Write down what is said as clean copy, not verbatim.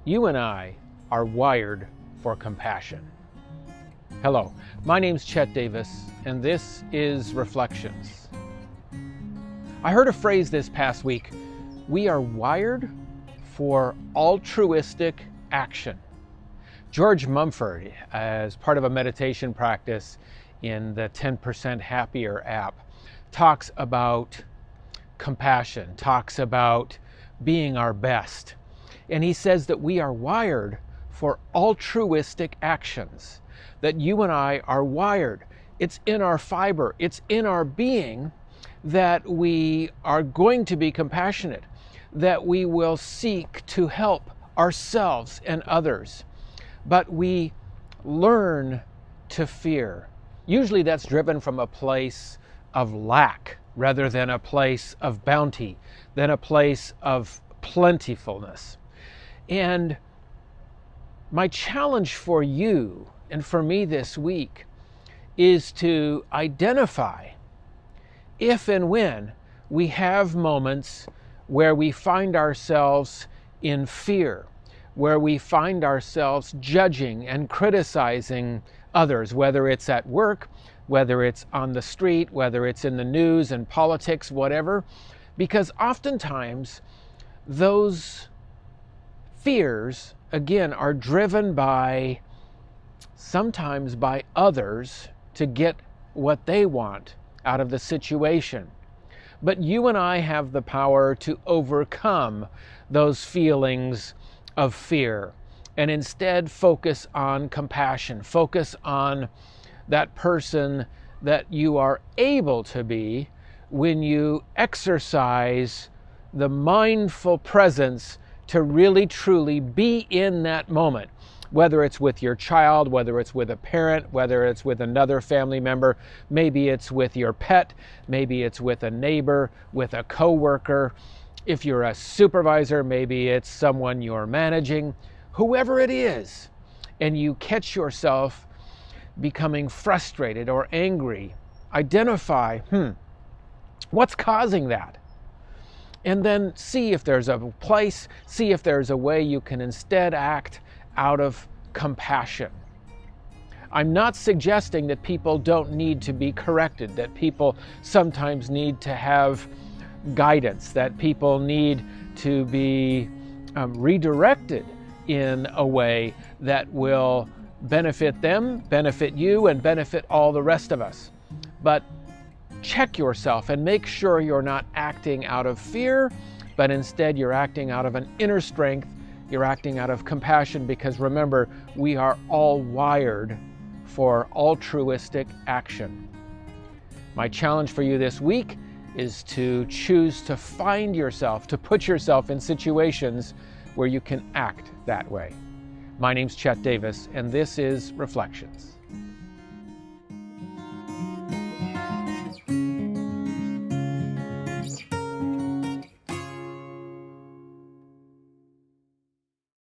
You and I are wired for compassion. Hello, my name's Chet Davis, and this is Reflections. I heard a phrase this past week: we are wired for altruistic action. George Mumford, as part of a meditation practice in the 10% Happier app, talks about compassion, talks about being our best. And he says that we are wired for altruistic actions, that you and I are wired. It's in our fiber, it's in our being that we are going to be compassionate, that we will seek to help ourselves and others. But we learn to fear. Usually that's driven from a place of lack rather than a place of bounty, than a place of plentifulness. And my challenge for you and for me this week is to identify if and when we have moments where we find ourselves in fear, where we find ourselves judging and criticizing others, whether it's at work, whether it's on the street, whether it's in the news and politics, whatever, because oftentimes those fears, again, are driven by, sometimes by others to get what they want out of the situation. But you and I have the power to overcome those feelings of fear and instead focus on compassion, focus on that person that you are able to be when you exercise the mindful presence to really truly be in that moment, whether it's with your child, whether it's with a parent, whether it's with another family member, maybe it's with your pet, maybe it's with a neighbor, with a coworker. If you're a supervisor, maybe it's someone you're managing, whoever it is, and you catch yourself becoming frustrated or angry, identify, what's causing that? And then see if there's a place, see if there's a way you can instead act out of compassion. I'm not suggesting that people don't need to be corrected, that people sometimes need to have guidance, that people need to be redirected in a way that will benefit them, benefit you, and benefit all the rest of us. But check yourself and make sure you're not acting out of fear, but instead you're acting out of an inner strength, you're acting out of compassion, because remember, we are all wired for altruistic action. My challenge for you this week is to choose to find yourself, to put yourself in situations where you can act that way. My name's Chet Davis, and this is Reflections.